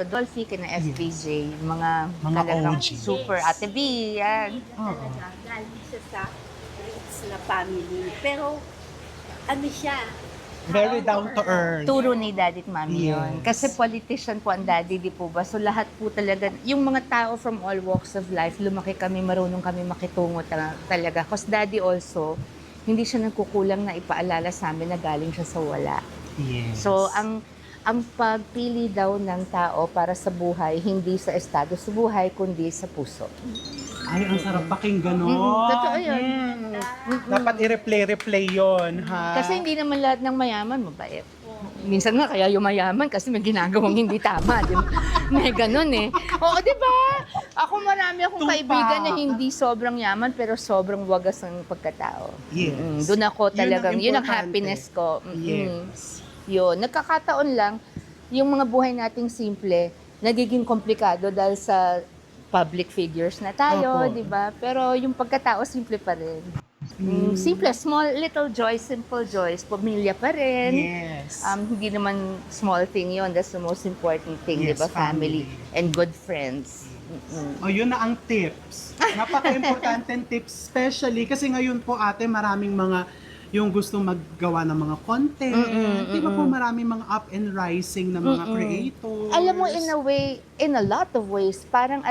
Dolphy, kina FPJ, mga Mga talagang OG. super Ate B, yan. Oo. Galing siya sa rich na family. Pero, ano siya? Very down to earth. Turo ni daddy at mami yun. Yes. Kasi politician po ang daddy, di po ba? So lahat po talaga, yung mga tao from all walks of life, lumaki kami, marunong kami makitungo talaga. Because daddy also, hindi siya nagkukulang na ipaalala sa amin na galing siya sa wala. Yes. So, ang pagpili daw ng tao para sa buhay, hindi sa estado sa buhay, kundi sa puso. Ay, ang sarap pakinggan nun. Totoo yun. Dapat i-replay yun, ha? Kasi hindi naman lahat ng mayaman mabait. Minsan nga kaya yung mayaman kasi may ginagawang hindi tama. Di ba? May ganun eh. Oo, di ba? Ako marami akong Tumpak. kaibigan na hindi sobrang yaman pero sobrang wagas ng pagkatao. Yes. Doon ako talagang, yun ang importante. happiness ko. Yes. Yun, nagkakataon lang, yung mga buhay nating simple, nagiging komplikado dahil sa public figures na tayo, Opo. di ba? Pero yung pagkatao, simple pa rin. Simple, small, little joys, simple joys. Pamilya pa rin. Yes. Hindi naman small thing yon. That's the most important thing, di Yes, ba? Family. family. And good friends. O, yun na ang tips. Napaka-importante tips, especially kasi ngayon po ate, maraming mga yung gusto maggawa ng mga content. Di ba po maraming mga up and rising na mga creators. Alam mo, in a way, in a lot of ways, parang